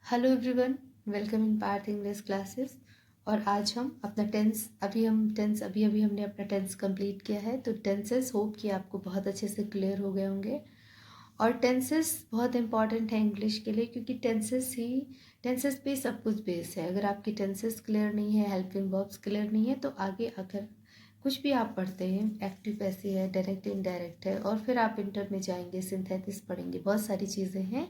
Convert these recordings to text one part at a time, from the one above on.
Hello everyone, welcome in Parth English classes. और आज हम अपना टेंस अभी अभी हमने अपना टेंस कंप्लीट किया है। तो टेंसेस होप कि आपको बहुत अच्छे से क्लियर हो गए होंगे। और टेंसेस बहुत इंपॉर्टेंट है इंग्लिश के लिए, क्योंकि टेंसेस पे सब कुछ बेस है। अगर आपकी टेंसेस क्लियर नहीं है, हेल्पिंग वर्ब्स क्लियर नहीं है, तो आगे अगर कुछ भी आप पढ़ते हैं, एक्टिव पैसिव है, डायरेक्ट इनडायरेक्ट है, और फिर आप इंटर में जाएंगे, सिंथेसिस पढ़ेंगे, बहुत सारी चीज़ें हैं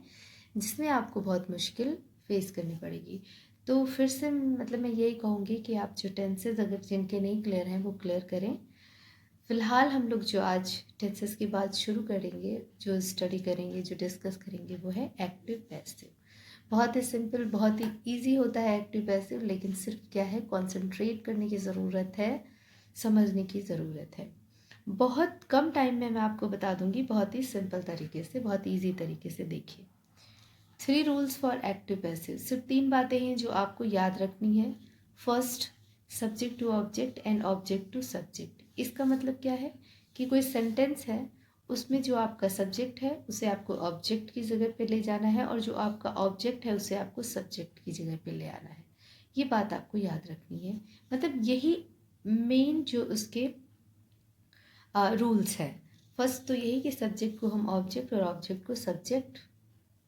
जिसमें आपको बहुत मुश्किल फेस करनी पड़ेगी। तो फिर से मतलब मैं यही कहूँगी कि आप जो टेंसेस अगर जिनके नहीं क्लियर हैं वो क्लियर करें। फ़िलहाल हम लोग जो आज टेंसेस की बात शुरू करेंगे, जो स्टडी करेंगे, जो डिस्कस करेंगे, वो है एक्टिव पैसिव। बहुत ही सिंपल, बहुत ही इजी होता है एक्टिव पैसिव, लेकिन सिर्फ क्या है, कंसंट्रेट करने की ज़रूरत है, समझने की ज़रूरत है। बहुत कम टाइम में मैं आपको बता दूंगी, बहुत ही सिंपल तरीके से, बहुत ईजी तरीके से। देखिए, 3 रूल्स फॉर एक्टिव पैसिव। सिर्फ 3 बातें हैं जो आपको याद रखनी है। First, subject to object and object to subject. इसका मतलब क्या है कि कोई सेंटेंस है, उसमें जो आपका सब्जेक्ट है उसे आपको ऑब्जेक्ट की जगह पे ले जाना है, और जो आपका ऑब्जेक्ट है उसे आपको सब्जेक्ट की जगह पे ले आना है। ये बात आपको याद रखनी है। मतलब यही मेन जो उसके रूल्स है। फर्स्ट तो यही कि सब्जेक्ट को हम ऑब्जेक्ट और ऑब्जेक्ट को सब्जेक्ट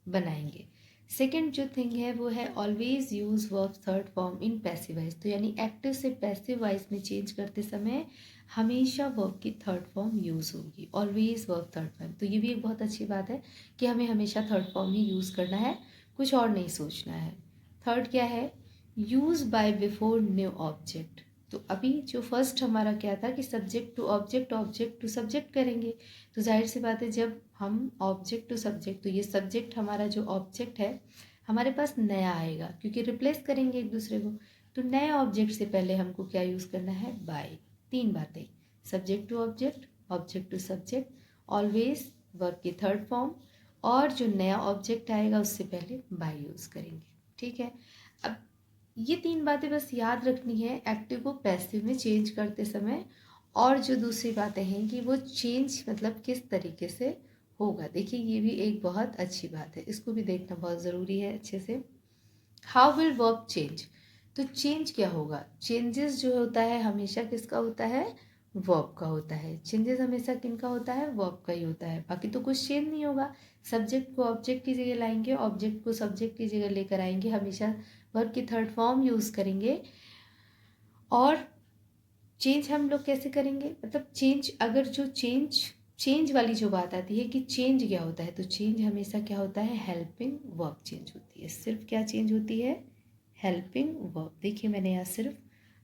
बनाएंगे। सेकेंड जो थिंग है वो है always use verb third form in passive voice. तो यानी एक्टिव से पैसिव वॉइस में चेंज करते समय हमेशा वर्ब की थर्ड फॉर्म यूज़ होगी। ऑलवेज वर्ब थर्ड फॉर्म, तो ये भी एक बहुत अच्छी बात है कि हमें हमेशा थर्ड फॉर्म ही यूज़ करना है, कुछ और नहीं सोचना है। थर्ड क्या है, use by before new object. तो अभी जो फर्स्ट हमारा क्या था कि subject to object, object to subject करेंगे। तो जाहिर सी बात है, जब हम ऑब्जेक्ट टू सब्जेक्ट, तो ये सब्जेक्ट हमारा जो ऑब्जेक्ट है हमारे पास नया आएगा, क्योंकि रिप्लेस करेंगे एक दूसरे को। तो नए ऑब्जेक्ट से पहले हमको क्या यूज़ करना है, बाय। 3 बातें, subject to object, object to subject, always verb की थर्ड फॉर्म, और जो नया ऑब्जेक्ट आएगा उससे पहले बाय यूज़ करेंगे। ठीक है। अब ये 3 बातें बस याद रखनी है एक्टिव को पैसिव में चेंज करते समय। और जो दूसरी बातें हैं कि वो चेंज मतलब किस तरीके से होगा। देखिए, ये भी एक बहुत अच्छी बात है, इसको भी देखना बहुत ज़रूरी है अच्छे से। How will verb change. तो चेंज क्या होगा, चेंजेस जो होता है हमेशा किसका होता है, वर्ब का होता है। चेंजेस हमेशा किनका होता है, वर्ब का ही होता है। बाकी तो कुछ चेंज नहीं होगा। सब्जेक्ट को ऑब्जेक्ट की जगह लाएंगे, ऑब्जेक्ट को सब्जेक्ट की जगह लेकर आएंगे, हमेशा वर्ब की थर्ड फॉर्म यूज़ करेंगे। और चेंज हम लोग कैसे करेंगे, मतलब चेंज, अगर जो चेंज वाली जो बात आती है कि चेंज क्या होता है, तो चेंज हमेशा क्या होता है, हेल्पिंग वर्ब चेंज होती है। सिर्फ क्या चेंज होती है, हेल्पिंग वर्ब। देखिए, मैंने यहाँ सिर्फ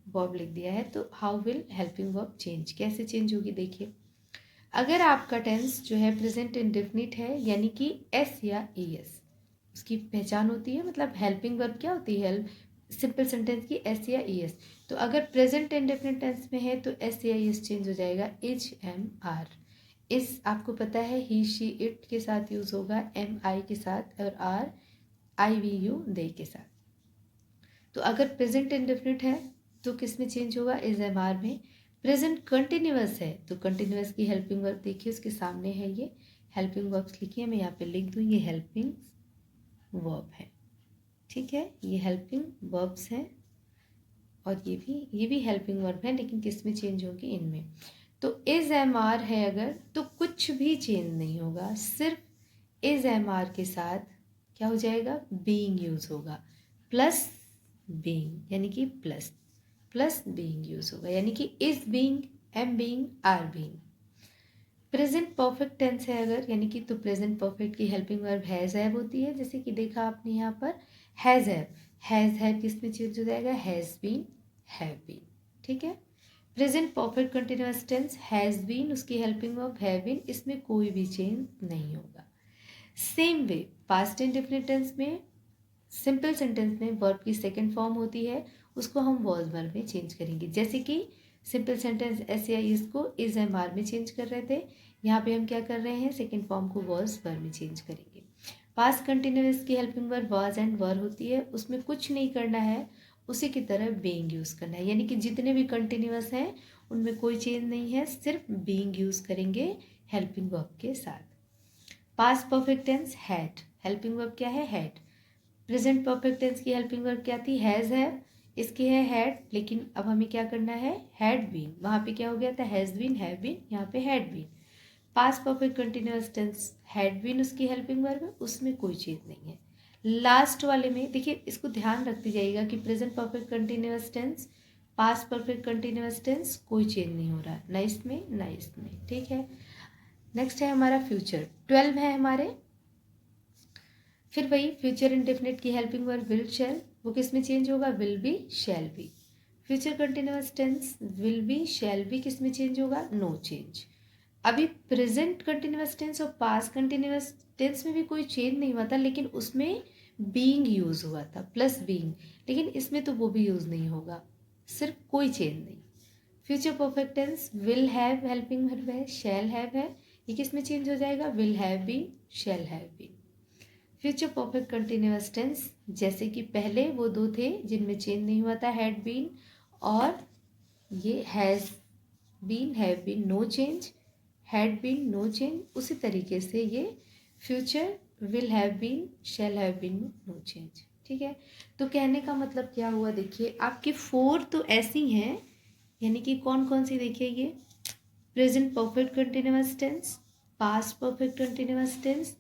वर्ब लिख दिया है। तो how will helping verb change, कैसे चेंज होगी। देखिए, अगर आपका टेंस जो है प्रेजेंट इंडेफिनिट है, यानी कि एस या ई एस, उसकी पहचान होती है। मतलब हेल्पिंग वर्ब क्या होती है, हेल्प सिंपल सेंटेंस की एस या ई एस। तो अगर प्रेजेंट इंडेफिनिट टेंस में है तो एस या ई एस चेंज हो जाएगा एच एम आर। इस आपको पता है, ही शी इट के साथ यूज होगा, एम आई के साथ, और are I we you they के साथ। तो अगर प्रेजेंट इंडेफिनिट है तो किस में चेंज होगा, इज एम आर में। प्रेजेंट कंटिन्यूअस है तो कंटिन्यूअस की हेल्पिंग वर्ब देखिए उसके सामने है, ये हेल्पिंग वर्ब्स लिखिए, मैं यहाँ पे लिख दूँ, ये हेल्पिंग वर्ब है। ठीक है, ये हेल्पिंग वर्ब्स हैं, और ये भी हेल्पिंग वर्ब है, लेकिन किस में चेंज होगी, इनमें। तो इज एम आर है अगर, तो कुछ भी चेंज नहीं होगा, सिर्फ इज एम आर के साथ क्या हो जाएगा, बीइंग यूज होगा। प्लस बीइंग, यानी कि प्लस प्लस बीइंग यूज होगा, यानी कि is being, am being, are being. Present perfect tense है अगर, यानी कि तो प्रेजेंट परफेक्ट की हेल्पिंग वर्ब हैज़ हैव होती है, जैसे कि देखा आपने यहाँ पर, हैज़ हैव। हैज़ हैव किस में चेंज हो जाएगा, हैज़ बीन, हैव बीन। ठीक है। Present perfect continuous tense has been, उसकी हेल्पिंग वर्ब हैव बीन, इसमें कोई भी चेंज नहीं होगा। Same way past indefinite tense में, सिंपल सेंटेंस में वर्ब की सेकंड फॉर्म होती है, उसको हम वॉज वर्ब में चेंज करेंगे। जैसे कि सिंपल सेंटेंस एस या इस को इज एम आर में चेंज कर रहे थे, यहाँ पे हम क्या कर रहे हैं, सेकंड फॉर्म को वॉज वर्ब में चेंज करेंगे। पास्ट कंटिन्यूअस की हेल्पिंग वर्ब वाज एंड वर होती है, उसमें कुछ नहीं करना है, उसी की तरह बीइंग यूज़ करना है। यानी कि जितने भी कंटिन्यूअस हैं उनमें कोई चेंज नहीं है, सिर्फ बीइंग यूज़ करेंगे हेल्पिंग वर्ब के साथ। Past perfect tense had, helping verb क्या है, हैड। प्रेजेंट परफेक्ट टेंस की हेल्पिंग वर्ब क्या थी, हैज़ हैव, इसकी है हैड, लेकिन अब हमें क्या करना है, हैड बीन, वहाँ पे क्या हो गया था, हैज़ बीन, हैव बीन, यहाँ पे had been. Past perfect continuous tense had been उसकी हेल्पिंग वर्ब है, उसमें कोई चीज़ नहीं है। लास्ट वाले में देखिए, इसको ध्यान रखते जाइएगा कि present perfect continuous tense, past perfect continuous tense कोई चेंज नहीं हो रहा, ना इसमें ना इसमें, ठीक है। नेक्स्ट है हमारा फ्यूचर, 12 है हमारे। फिर वही फ्यूचर इंडेफिनिट की हेल्पिंग वर्ब विल शैल, वो किस में चेंज होगा, will be shall be. Future continuous tense will be shall be किस में चेंज होगा, नो चेंज। अभी प्रेजेंट कंटिन्यूअस टेंस और पास्ट कंटिन्यूअस टेंस में भी कोई चेंज नहीं हुआ था, लेकिन उसमें बीइंग यूज हुआ था, प्लस बीइंग, लेकिन इसमें तो वो भी यूज नहीं होगा, सिर्फ कोई चेंज नहीं। Future perfect tense will have helping verb है, शैल हैव है, ये किस में चेंज हो जाएगा, will have been, shall have been. Future perfect continuous tense जैसे कि पहले वो दो थे जिनमें चेंज नहीं हुआ था, हैड बीन और ये has been, have been no change, had been no change, उसी तरीके से ये future will have been, shall have been no change, ठीक है। तो कहने का मतलब क्या हुआ, देखिए आपके 4 तो ऐसी हैं, यानी कि कौन कौन सी, देखिए ये present perfect continuous tense, past perfect continuous tense,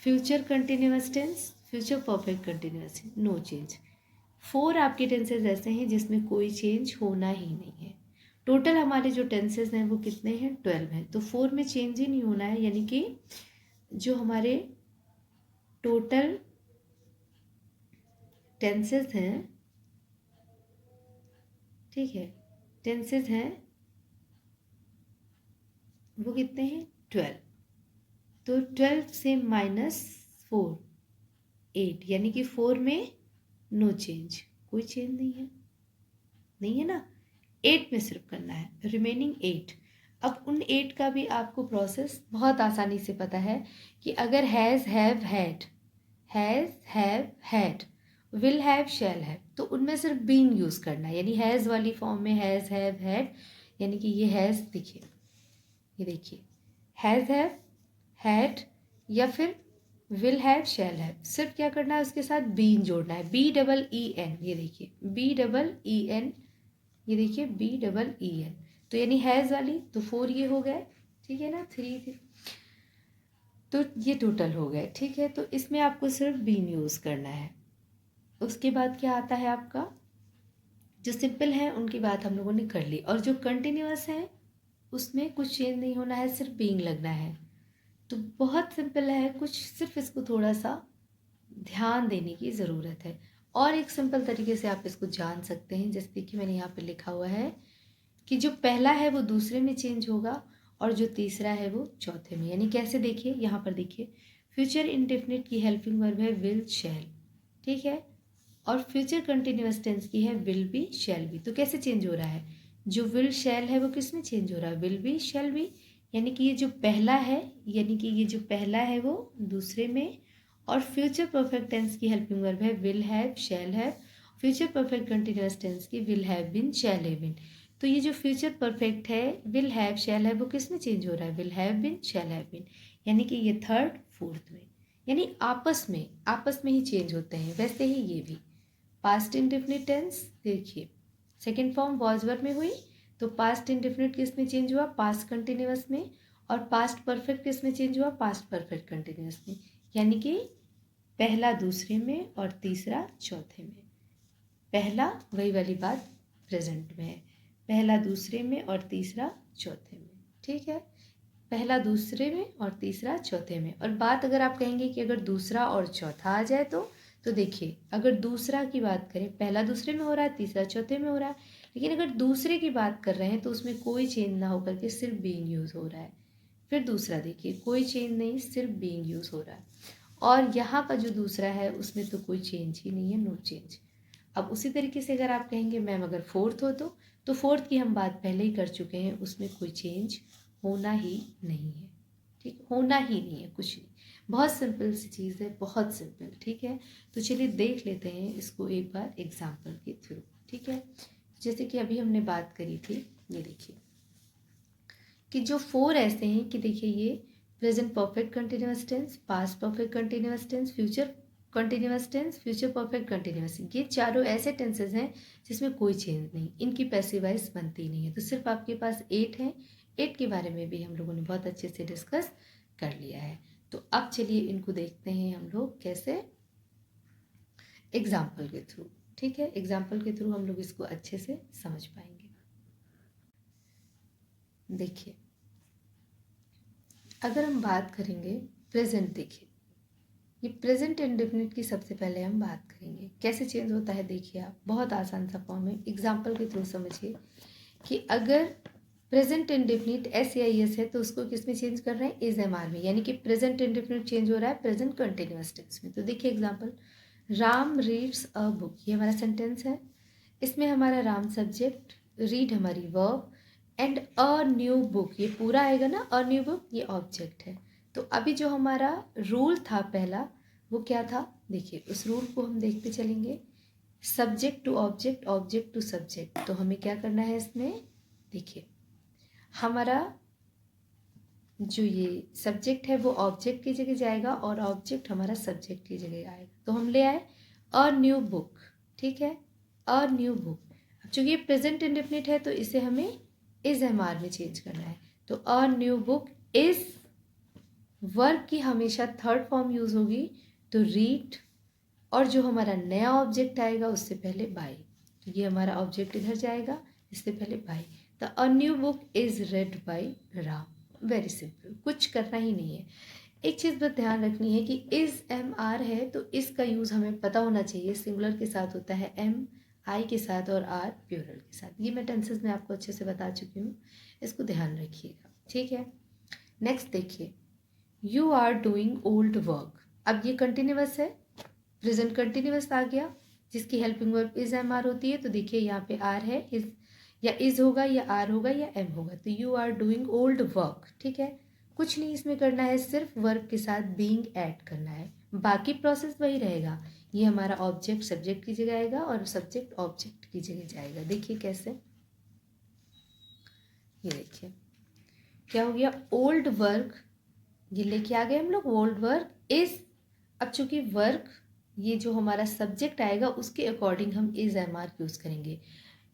future continuous tense, future perfect continuous, no change. 4 आपके टेंसेज ऐसे हैं जिसमें कोई चेंज होना ही नहीं है। टोटल हमारे जो टेंसेज हैं वो कितने हैं, 12 हैं, तो 4 में चेंज ही नहीं होना है, यानी कि जो हमारे टोटल टेंसेज हैं, ठीक है, टेंसेज हैं वो कितने हैं, 12। तो 12 से -4 8, यानी कि 4 में नो चेंज, कोई चेंज नहीं है, नहीं है ना। 8 में सिर्फ करना है, रिमेनिंग 8। अब उन 8 का भी आपको प्रोसेस बहुत आसानी से पता है कि अगर has have had, has have had, will have shall have, तो उनमें सिर्फ बीइंग यूज़ करना है, यानी हैज़ वाली फॉर्म में हैज़ हैव हैड, यानी कि ये हैज़, देखिए ये देखिए हैज़ हैव हैड या फिर विल हैव शैल हैव, सिर्फ क्या करना है उसके साथ बीइंग जोड़ना है, बी डबल ई एन, ये देखिए बी डबल ई एन, ये देखिए बी डबल ई एन, तो यानी हैज़ वाली तो 4 ये हो गए, ठीक है ना, 3 थी, तो ये टोटल हो गए, ठीक है। तो इसमें आपको सिर्फ बीन यूज़ करना है। उसके बाद क्या आता है आपका, जो सिंपल है उनकी बात हम लोगों ने कर ली, और जो कंटिन्यूअस है उसमें कुछ चेंज नहीं होना है, सिर्फ बीइंग लगना है। तो बहुत सिंपल है, कुछ सिर्फ इसको थोड़ा सा ध्यान देने की ज़रूरत है। और एक सिंपल तरीके से आप इसको जान सकते हैं, जैसे देखिए मैंने यहाँ पे लिखा हुआ है कि जो पहला है वो दूसरे में चेंज होगा और जो तीसरा है वो चौथे में, यानी कैसे, देखिए यहाँ पर देखिए फ्यूचर इंडेफिनिट की हेल्पिंग वर्ब है विल शैल, ठीक है, और फ्यूचर कंटिन्यूअस टेंस की है विल बी शैल बी। तो कैसे चेंज हो रहा है, जो विल शैल है वो किस में चेंज हो रहा है, विल बी शैल बी, यानी कि ये जो पहला है, यानी कि ये जो पहला है वो दूसरे में, और फ्यूचर परफेक्ट टेंस की हेल्पिंग वर्ब है will have shall have, future perfect continuous tense की will have been shall have been. तो ये जो फ्यूचर परफेक्ट है विल हैव शैल हैव, वो किस में चेंज हो रहा है, will have been shall have been, यानी कि ये थर्ड फोर्थ में, यानी आपस में ही चेंज होते हैं। वैसे ही ये भी पास्ट इंडेफिनिट टेंस, देखिए सेकेंड फॉर्म वॉज वर्ब में हुई, तो पास्ट इंडेफिनिट किस में चेंज हुआ, पास्ट कंटिन्यूअस में, और पास्ट परफेक्ट किस में चेंज हुआ, पास्ट परफेक्ट कंटिन्यूअस में, यानी कि पहला दूसरे में और तीसरा चौथे में। पहला वही वाली बात प्रेजेंट में है, पहला दूसरे में और तीसरा चौथे में, ठीक है, पहला दूसरे में और तीसरा चौथे में। और बात अगर आप कहेंगे कि अगर दूसरा और चौथा आ जाए तो देखिए अगर दूसरा की बात करें, पहला दूसरे में हो रहा है, तीसरा चौथे में हो रहा है, लेकिन अगर दूसरे की बात कर रहे हैं तो उसमें कोई चेंज ना होकर के सिर्फ बीइंग यूज़ हो रहा है। फिर दूसरा देखिए कोई चेंज नहीं, सिर्फ बीइंग यूज़ हो रहा है, और यहाँ का जो दूसरा है उसमें तो कोई चेंज ही नहीं है, नो चेंज। अब उसी तरीके से अगर आप कहेंगे मैम अगर फोर्थ हो तो फोर्थ की हम बात पहले ही कर चुके हैं, उसमें कोई चेंज होना ही नहीं है, ठीक, होना ही नहीं है कुछ नहीं। बहुत सिंपल सी चीज़ है, बहुत सिंपल, ठीक है। तो चलिए देख लेते हैं इसको एक बार एग्जाम्पल के थ्रू, ठीक है। जैसे कि अभी हमने बात करी थी, ये देखिए कि जो 4 ऐसे हैं कि देखिए ये present perfect continuous tense, past perfect continuous tense, future continuous tense, future perfect continuous, ये चारों ऐसे टेंसेज हैं जिसमें कोई चेंज नहीं, इनकी पैसिव वॉइस बनती नहीं है। तो सिर्फ आपके पास 8 हैं, 8 के बारे में भी हम लोगों ने बहुत अच्छे से डिस्कस कर लिया है। तो अब चलिए इनको देखते हैं हम लोग कैसे, एग्जाम्पल के थ्रू। ठीक है, एग्जाम्पल के थ्रू हम लोग इसको अच्छे से समझ पाएंगे। देखिए, अगर हम बात करेंगे प्रेजेंट, देखिए ये प्रेजेंट इंडेफिनिट की सबसे पहले हम बात करेंगे कैसे चेंज होता है। देखिए आप, बहुत आसान सा फॉर्म है, एग्जाम्पल के थ्रू समझिए कि अगर प्रेजेंट इंडेफिनिट एस या एस है तो उसको किस में चेंज कर रहे हैं, इज एम आर में, यानी कि प्रेजेंट इंडेफिनिट चेंज हो रहा है प्रेजेंट कंटिन्यूअस टेंस में। तो देखिए example, Ram reads a book, ये हमारा सेंटेंस है, इसमें हमारा राम सब्जेक्ट, रीड हमारी verb, and a new book, ये पूरा आएगा ना, अ न्यू बुक ये ऑब्जेक्ट है। तो अभी जो हमारा रूल था पहला, वो क्या था, देखिए उस रूल को हम देखते चलेंगे, subject to object, object to subject. तो हमें क्या करना है इसमें, देखिए हमारा जो ये सब्जेक्ट है वो ऑब्जेक्ट की जगह जाएगा और ऑब्जेक्ट हमारा सब्जेक्ट की जगह आएगा। तो हम ले आए अ न्यू बुक, ठीक है, अ न्यू बुक। अब चूंकि ये प्रेजेंट इंडेफिनिट है तो इसे हमें इज एम आर में चेंज करना है। तो a new book is, verb की हमेशा थर्ड फॉर्म यूज होगी, तो रीड, और जो हमारा नया ऑब्जेक्ट आएगा उससे पहले बाय। तो ये हमारा ऑब्जेक्ट इधर जाएगा, इससे पहले by. The a new book is read by Ram. Very simple, कुछ करना ही नहीं है। एक चीज़ बस ध्यान रखनी है कि इज एम आर है तो इसका यूज़ हमें पता होना चाहिए, सिंगुलर के साथ होता है एम, आई के साथ और आर प्लूरल के साथ। ये मैं टेंसेस में आपको अच्छे से बता चुकी हूँ, इसको ध्यान रखिएगा। ठीक है, नेक्स्ट देखिए, you are doing old work. अब ये कंटिन्यूअस है, प्रेजेंट कंटिन्यूअस आ गया जिसकी helping verb is am are होती है। तो देखिए यहाँ पे आर है, इज या इज होगा या आर होगा या एम होगा। तो you are doing old work, ठीक है, कुछ नहीं इसमें करना है, सिर्फ वर्ब के साथ बीइंग ऐड करना है, बाकी प्रोसेस वही रहेगा। ये हमारा ऑब्जेक्ट सब्जेक्ट की जगह आएगा और सब्जेक्ट ऑब्जेक्ट की जगह जाएगा। देखिए कैसे, ये देखिए क्या हो गया, ओल्ड वर्क, ये लेके आ गए हम लोग, ओल्ड वर्क इज। अब चूंकि वर्क ये जो हमारा सब्जेक्ट आएगा उसके अकॉर्डिंग हम इज एम आर यूज करेंगे।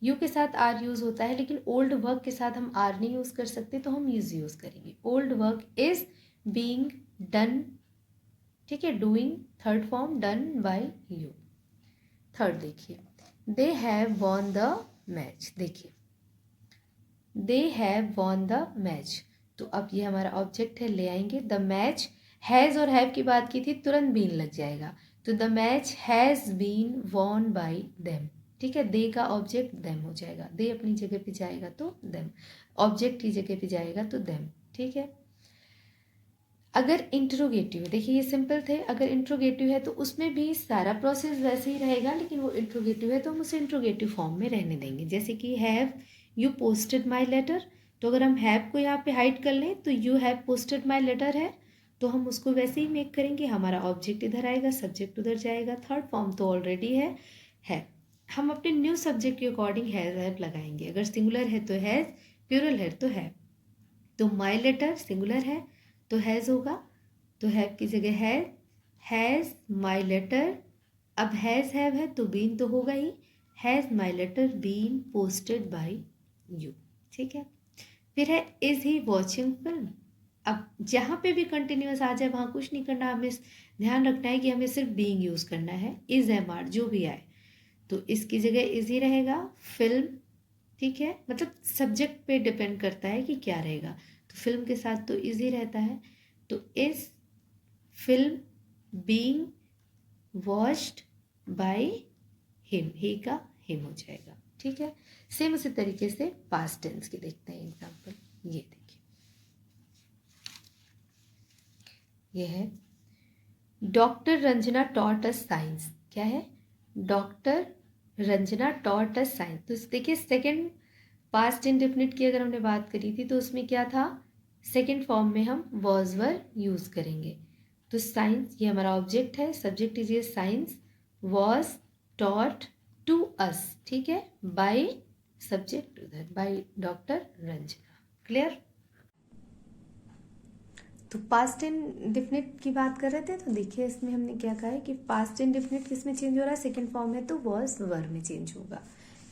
यू के साथ आर यूज होता है लेकिन ओल्ड वर्क के साथ हम आर नहीं यूज कर सकते, तो हम यूज करेंगे। Old work is being done, ठीक है, doing third form done by you. Third देखिए, they have won the match, देखिए they have won the match. तो अब ये हमारा ऑब्जेक्ट है, ले आएंगे द मैच, हैज़ और हैव की बात की थी, तुरंत बीन लग जाएगा। तो the match has been won by them, ठीक है, दे का ऑब्जेक्ट देम हो जाएगा, दे अपनी जगह पे जाएगा तो देम, ऑब्जेक्ट की जगह पे जाएगा तो देम, ठीक है। अगर इंट्रोगेटिव, देखिए ये सिंपल थे, अगर इंट्रोगेटिव है तो उसमें भी सारा प्रोसेस वैसे ही रहेगा, लेकिन वो इंट्रोगेटिव है तो हम उसे इंट्रोगेटिव फॉर्म में रहने देंगे। जैसे कि have you posted my letter, तो अगर हम हैव को यहाँ पे हाइड कर लें तो you have posted my letter है, तो हम उसको वैसे ही मेक करेंगे, हमारा ऑब्जेक्ट इधर आएगा, सब्जेक्ट उधर जाएगा, थर्ड फॉर्म तो ऑलरेडी है। हम अपने न्यू सब्जेक्ट के अकॉर्डिंग हैव लगाएंगे, अगर सिंगुलर है तो हैज़, प्लूरल है तो है। तो माई लेटर सिंगुलर है तो हैज़ होगा, तो हैव की जगह हैज़ माई लेटर। अब हैज़ है तो बीन तो होगा ही, has my letter been posted by you, ठीक है। फिर है इज ही वॉचिंग फिल्म। अब जहाँ पे भी कंटिन्यूअस आ जाए वहाँ कुछ नहीं करना, हमें ध्यान रखना है कि हमें सिर्फ बीइंग यूज़ करना है, इज एम आर जो भी आए तो इसकी जगह इज ही रहेगा, फिल्म, ठीक है, मतलब सब्जेक्ट पे डिपेंड करता है कि क्या रहेगा। तो फिल्म के साथ तो इज ही रहता है, तो is film being watched by him, he का हिम हो जाएगा, ठीक है। सेम उसी तरीके से पास्ट टेंस के देखते हैं एग्जांपल, ये देखिए, ये है doctor Ranjana taught us science. क्या है, doctor Ranjana taught us science. तो देखिए सेकंड पास्ट इंडेफिनिट की अगर हमने बात करी थी तो उसमें क्या था, सेकंड फॉर्म में हम वॉज वर यूज करेंगे। तो साइंस ये हमारा ऑब्जेक्ट है, सब्जेक्ट इज ये science, was taught to us, ठीक है, बाय सब्जेक्ट उधर, बाय डॉक्टर रंजना। क्लियर। तो पास्ट इंडेफिनिट की बात कर रहे थे, तो देखिए इसमें हमने क्या कहा है कि पास्ट इंडेफिनिट किस में चेंज हो रहा है, सेकंड फॉर्म है तो वॉज वर में चेंज होगा।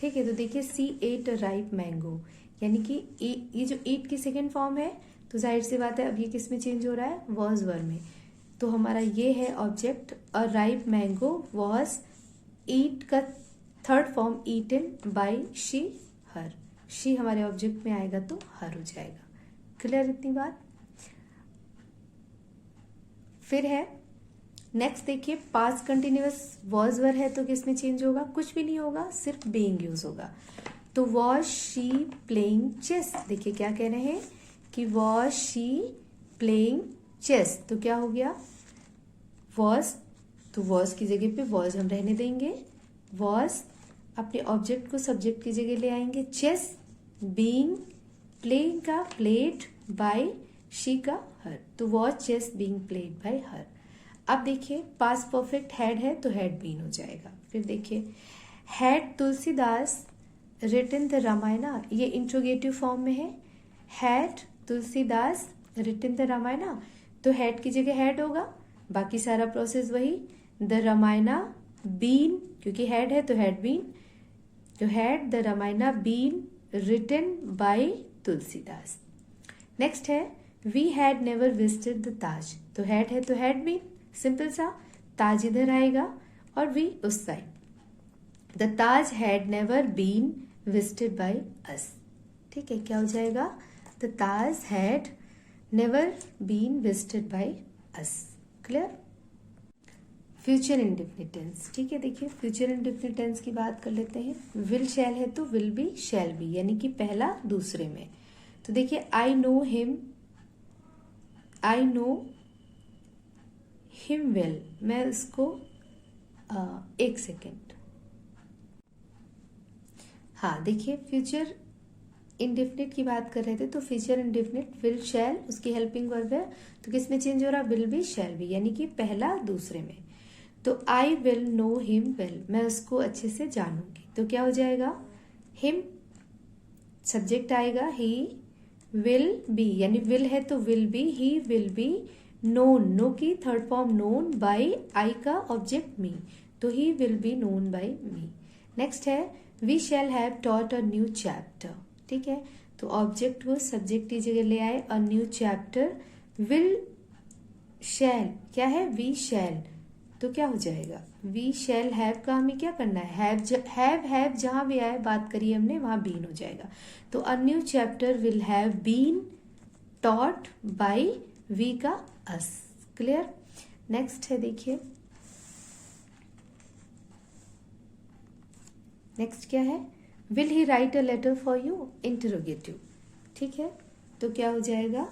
ठीक है, तो देखिए सी एट राइप मैंगो, यानी कि ये जो एट की सेकंड फॉर्म है, तो जाहिर सी बात है अब ये किस में चेंज हो रहा है, वॉज वर में। तो हमारा ये है object, a ripe mango was eat का third form eaten by she her. She हमारे ऑब्जेक्ट में आएगा तो हर हो जाएगा। क्लियर इतनी बात। फिर है नेक्स्ट, देखिए पास्ट कंटिन्यूअस वॉज वर है तो किस में चेंज होगा, कुछ भी नहीं होगा, सिर्फ बीइंग यूज होगा। तो वॉज शी प्लेइंग चेस, देखिए क्या कह रहे हैं कि वॉज शी प्लेइंग चेस, तो क्या हो गया वॉज, तो वॉज की जगह पे वॉज हम रहने देंगे, वॉज अपने ऑब्जेक्ट को सब्जेक्ट की जगह ले आएंगे, चेस बीइंग, प्लेइंग का प्लेड, बाय शी का हर, तो was chess being played by her. अब देखिए पास्ट परफेक्ट हैड है तो हैड बीन हो जाएगा। फिर देखिए had Tulsidas written the Ramayana, ये इंट्रोगेटिव फॉर्म में है, had Tulsidas written the Ramayana, तो हैड की जगह हैड होगा, बाकी सारा प्रोसेस वही, द रामायणा बीन, क्योंकि हैड है तो हैड बीन, तो had the Ramayana been written by Tulsidas. Next है we had never visited the Taj, तो हैड है तो हैड बीन, सिंपल सा, ताज इधर आएगा और वी उस side, the Taj had never been visited by us. ठीक है, क्या हो जाएगा, the Taj had never been visited by us. Clear. Future indefinite tense, ठीक है, देखिए फ्यूचर इंडेफिनिट टेंस की बात कर लेते हैं। विल शैल है तो विल बी शैल बी, यानी कि पहला दूसरे में। तो देखिए आई नो हिम वेल, मैं उसको एक सेकेंड, हाँ देखिए फ्यूचर इंडेफिनिट की बात कर रहे थे, तो फ्यूचर इंडेफिनिट विल शैल उसकी हेल्पिंग वर्ब है, तो किस में चेंज हो रहा है, विल बी शैल बी, यानी कि पहला दूसरे में। तो I will know him well, मैं उसको अच्छे से जानूंगी, तो क्या हो जाएगा, हिम सब्जेक्ट आएगा, ही विल बी, यानी विल है तो will be, he will be known, know की third form known, by I का ऑब्जेक्ट मी, तो he will be known by me. Next है we shall have taught a new chapter, ठीक है, तो ऑब्जेक्ट को सब्जेक्ट की जगह ले आए, अ न्यू चैप्टर, विल शैल क्या है, वी शैल, तो क्या हो जाएगा, वी शैल हैव का हमें क्या करना है, हैव जहां भी आए बात करिए हमने वहां बीन हो जाएगा, तो a new chapter will have been taught by we का अस। क्लियर। नेक्स्ट है देखिए, नेक्स्ट क्या है, will he write a letter for you, interrogative, ठीक है, तो क्या हो जाएगा,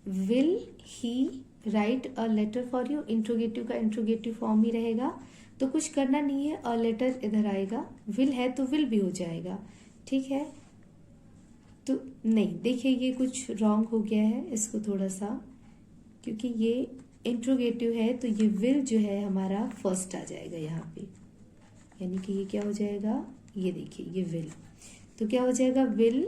will he write a letter for you, interrogative का इंट्रोगेटिव फॉर्म ही रहेगा, तो कुछ करना नहीं है, अ लेटर इधर आएगा, विल है तो विल भी हो जाएगा। ठीक है, तो नहीं देखिए ये कुछ रॉन्ग हो गया है, इसको थोड़ा सा, क्योंकि ये इंट्रोगेटिव है तो ये विल जो है हमारा फर्स्ट आ जाएगा यहाँ पे, यानी कि ये क्या हो जाएगा, ये देखिए ये विल, तो क्या हो जाएगा, will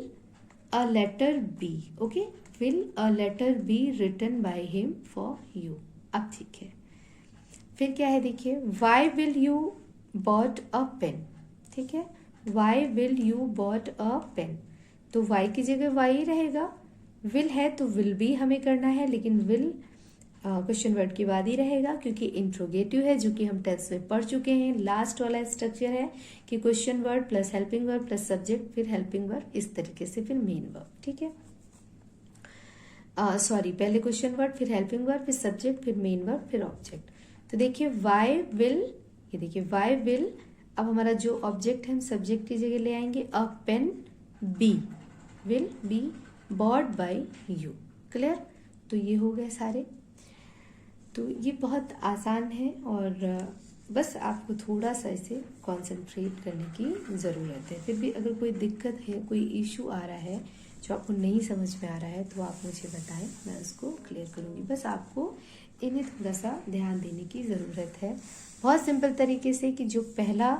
a letter be, okay, will a letter be written by him for you. अब ठीक है, फिर क्या है देखिए, why will you bought a pen, ठीक है, why will you bought a pen, तो वाई की जगह वाई रहेगा, विल है तो विल भी हमें करना है, लेकिन विल क्वेश्चन वर्ड के बाद ही रहेगा, क्योंकि इंट्रोगेटिव है जो कि हम टेंस में पढ़ चुके हैं। लास्ट वाला स्ट्रक्चर है कि question word plus helping verb plus subject फिर हेल्पिंग वर्ब, इस तरीके से फिर मेन वर्ब। ठीक है, सॉरी, पहले क्वेश्चन वर्ड फिर हेल्पिंग वर्ब फिर सब्जेक्ट फिर मेन वर्ब फिर ऑब्जेक्ट। तो देखिए वाई विल, ये देखिए वाई विल, अब हमारा जो ऑब्जेक्ट है हम सब्जेक्ट की जगह ले आएंगे, a pen be, will be bought by you. Clear, तो ये हो गए सारे। तो ये बहुत आसान है और बस आपको थोड़ा सा इसे कंसंट्रेट करने की ज़रूरत है। फिर भी अगर कोई दिक्कत है, कोई इशू आ रहा है जो आपको नहीं समझ में आ रहा है, तो आप मुझे बताएं, मैं उसको क्लियर करूँगी। बस आपको इन्हें थोड़ा सा ध्यान देने की ज़रूरत है। बहुत सिंपल तरीके से कि जो पहला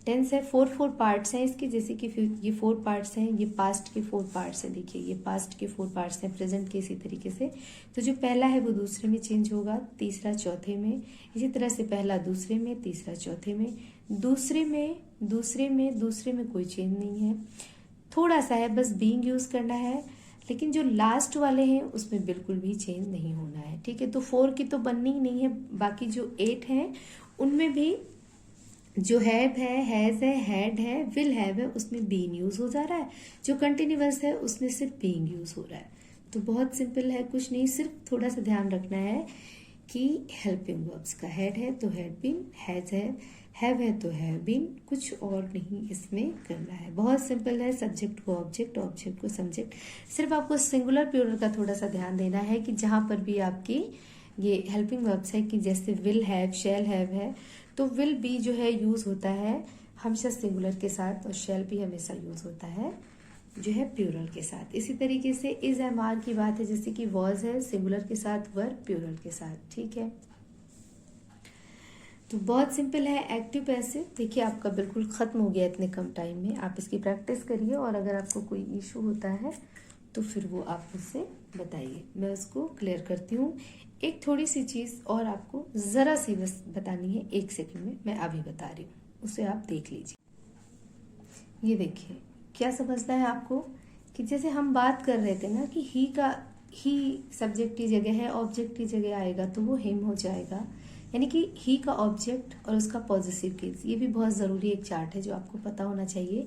टेंस है, फोर पार्ट्स हैं इसके, जैसे कि ये 4 पार्ट्स हैं, ये पास्ट के 4 पार्ट्स हैं। देखिए ये पास्ट के 4 पार्ट्स हैं, प्रेजेंट के इसी तरीके से। तो जो पहला है वो दूसरे में चेंज होगा, तीसरा चौथे में, इसी तरह से पहला दूसरे में, तीसरा चौथे में, दूसरे में कोई चेंज नहीं है, थोड़ा सा है बस बीइंग यूज करना है, लेकिन जो लास्ट वाले हैं उसमें बिल्कुल भी चेंज नहीं होना है। ठीक है, तो 4 की तो बननी ही नहीं है, बाकी जो 8 हैं उनमें भी जो हैव है, हैज है, हैड है, विल हैव है, उसमें बीइंग यूज हो जा रहा है। जो कंटिन्यूअस है उसमें सिर्फ बीइंग यूज हो रहा है। तो बहुत सिंपल है, कुछ नहीं, सिर्फ थोड़ा सा ध्यान रखना है कि हेल्पिंग वर्ब्स का हेड है तो हैड बीन, हैज है तो हैव बीन, कुछ और नहीं इसमें करना है। बहुत सिंपल है, सब्जेक्ट को ऑब्जेक्ट, ऑब्जेक्ट को सब्जेक्ट। सिर्फ आपको सिंगुलर प्लूरल का थोड़ा सा ध्यान देना है कि जहां पर भी आपकी ये हेल्पिंग वर्ब्स है, कि जैसे विल हैव, शैल हैव है, तो विल भी जो है यूज होता है हमेशा सिंगुलर के साथ, और शैल भी हमेशा यूज होता है जो है प्लूरल के साथ। इसी तरीके से इज एम आर की बात है, जैसे कि वॉज है सिंगुलर के साथ, वर प्लूरल के साथ। ठीक है, तो बहुत सिंपल है। एक्टिव पैसिव देखिए आपका बिल्कुल खत्म हो गया इतने कम टाइम में। आप इसकी प्रैक्टिस करिए, और अगर आपको कोई इशू होता है तो फिर वो आप मुझसे बताइए, मैं उसको क्लियर करती हूँ। एक थोड़ी सी चीज़ और आपको ज़रा सी बस बतानी है, 1 सेकंड में मैं अभी बता रही हूँ, उसे आप देख लीजिए। ये देखिए क्या समझना है आपको, कि जैसे हम बात कर रहे थे ना कि ही सब्जेक्ट की जगह है, ऑब्जेक्ट की जगह आएगा तो वो हिम हो जाएगा, यानी कि ही का ऑब्जेक्ट और उसका पॉजिटिव केस। ये भी बहुत ज़रूरी एक चार्ट है जो आपको पता होना चाहिए,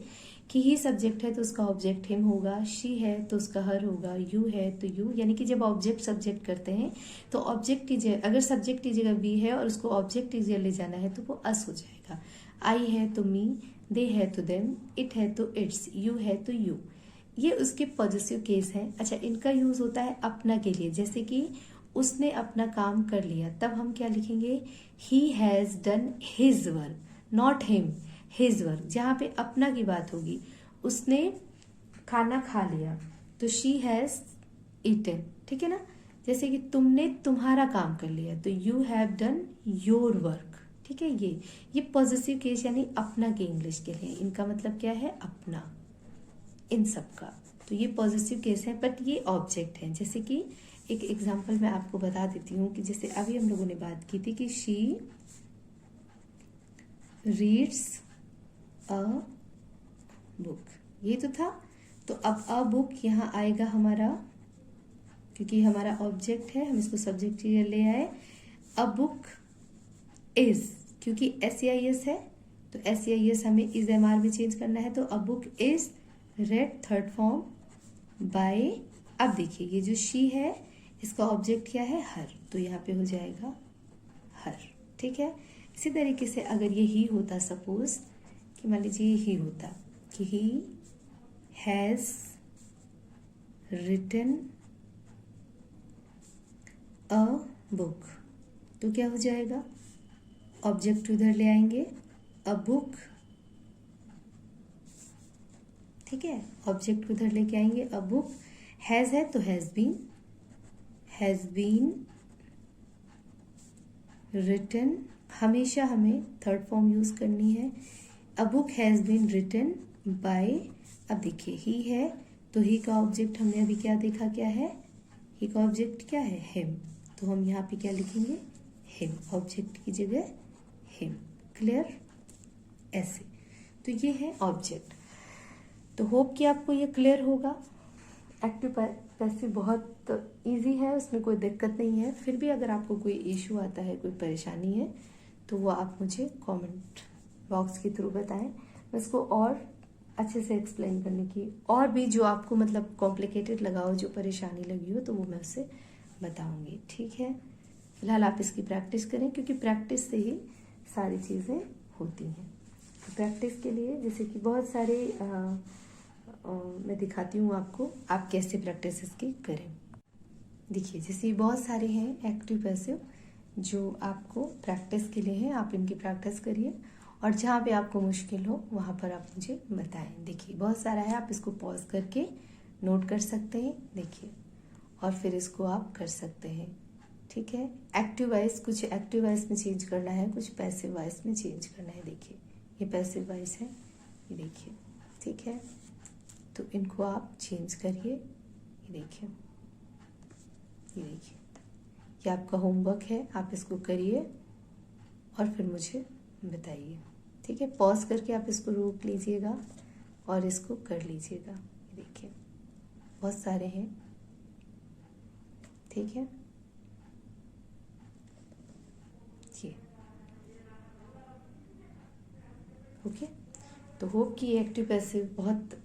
कि ही सब्जेक्ट है तो उसका ऑब्जेक्ट हिम होगा, शी है तो उसका हर होगा, यू है तो यू। यानी कि जब ऑब्जेक्ट सब्जेक्ट करते हैं तो ऑब्जेक्ट की जगह, अगर सब्जेक्ट की जगह वी है और उसको ऑब्जेक्ट की जगह ले जाना है तो वो अस हो जाएगा। आई है तो मी, दे है तो देम, इट है तो इट्स, यू है तो यू। ये उसके पॉजिटिव केस हैं। अच्छा, इनका यूज होता है अपना के लिए, जैसे कि उसने अपना काम कर लिया, तब हम क्या लिखेंगे, he has done his work, not him, his work. जहां पे अपना की बात होगी, उसने खाना खा लिया तो शी हैज ईटन। ठीक है ना, जैसे कि तुमने तुम्हारा काम कर लिया तो you have done your work. ठीक है, ये पॉजिटिव केस यानी अपना के इंग्लिश के लिए, इनका मतलब क्या है, अपना, इन सब का। तो ये पॉजिटिव केस है, बट ये ऑब्जेक्ट है। जैसे कि एक एग्जांपल मैं आपको बता देती हूँ, कि जैसे अभी हम लोगों ने बात की थी कि शी रीड्स अ बुक, ये तो था। तो अब अ बुक यहाँ आएगा हमारा, क्योंकि हमारा ऑब्जेक्ट है, हम इसको सब्जेक्ट की ले आए। अ बुक इज, क्योंकि SEIS है तो SEIS हमें इज MR में चेंज करना है, तो a book is read, third form, by. अब देखिए ये जो शी है इसका ऑब्जेक्ट क्या है, हर, तो यहाँ पे हो जाएगा हर। ठीक है, इसी तरीके से अगर ये ही होता, सपोज कि मान लीजिए ये ही होता कि he has written a book, तो क्या हो जाएगा, ऑब्जेक्ट उधर ले आएंगे, अ बुक। ठीक है, ऑब्जेक्ट उधर लेके आएंगे, अ बुक। हैज है तो हैज बीन रिटन, हमेशा हमें थर्ड फॉर्म यूज करनी है। A book has been written by. अब देखिए ही है तो ही का ऑब्जेक्ट हमने अभी क्या देखा, क्या है, ही का ऑब्जेक्ट क्या है, हिम, तो हम यहाँ पे क्या लिखेंगे, हिम, ऑब्जेक्ट की जगह हिम। क्लियर, ऐसे। तो ये है ऑब्जेक्ट। तो होप कि आपको ये क्लियर होगा। एक्टिव पैसिव बहुत इजी है, उसमें कोई दिक्कत नहीं है। फिर भी अगर आपको कोई इशू आता है, कोई परेशानी है, तो वो आप मुझे कमेंट बॉक्स के थ्रू बताएं। मैं इसको और अच्छे से एक्सप्लेन करने की, और भी जो आपको मतलब कॉम्प्लिकेटेड लगा हो, जो परेशानी लगी हो, तो वो मैं उससे बताऊंगी। ठीक है, फिलहाल आप इसकी प्रैक्टिस करें, क्योंकि प्रैक्टिस से ही सारी चीज़ें होती हैं। तो प्रैक्टिस के लिए जैसे कि बहुत सारे मैं दिखाती हूँ आपको, आप कैसे प्रैक्टिस इसकी करें। देखिए जैसे बहुत सारे हैं एक्टिव पैसिव जो आपको प्रैक्टिस के लिए हैं, आप इनकी प्रैक्टिस करिए, और जहाँ पे आपको मुश्किल हो वहाँ पर आप मुझे बताएं। देखिए बहुत सारा है, आप इसको पॉज करके नोट कर सकते हैं, देखिए, और फिर इसको आप कर सकते हैं। ठीक है, एक्टिव वॉइस, कुछ एक्टिव वॉइस में चेंज करना है, कुछ पैसिव वॉइस में चेंज करना है। देखिए ये पैसिव वॉइस है, ये देखिए, ठीक है। तो इनको आप चेंज करिए, ये देखिए, ये देखिए, ये आपका होमवर्क है, आप इसको करिए और फिर मुझे बताइए, ठीक है। पॉज करके आप इसको रोक लीजिएगा और इसको कर लीजिएगा। ये देखिए, बहुत सारे हैं, ठीक है। ये ओके। तो होप कि ये एक्टिव पैसिव बहुत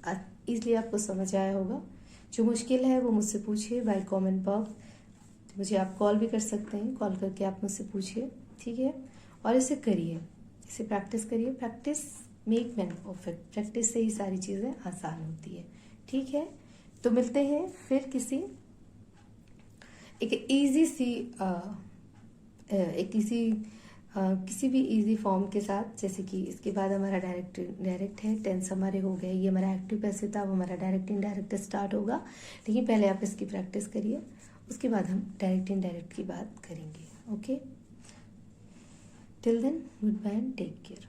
ईज़िली आपको समझ आया होगा। जो मुश्किल है वो मुझसे पूछिए बाय कमेंट बॉक्स। मुझे आप कॉल भी कर सकते हैं, कॉल करके आप मुझसे पूछिए, ठीक है। और इसे करिए, इसे प्रैक्टिस करिए। Practice make man perfect. Practice से ही सारी चीज़ें आसान होती है, ठीक है। तो मिलते हैं फिर किसी एक इजी सी एक किसी भी इजी फॉर्म के साथ। जैसे कि इसके बाद हमारा डायरेक्ट है, टेंस हमारे हो गए। ये हमारा एक्टिव पैसिव था, वो हमारा डायरेक्ट इनडायरेक्ट स्टार्ट होगा। लेकिन पहले आप इसकी प्रैक्टिस करिए, उसके बाद हम डायरेक्ट इनडायरेक्ट की बात करेंगे। Okay, till then good bye and take care.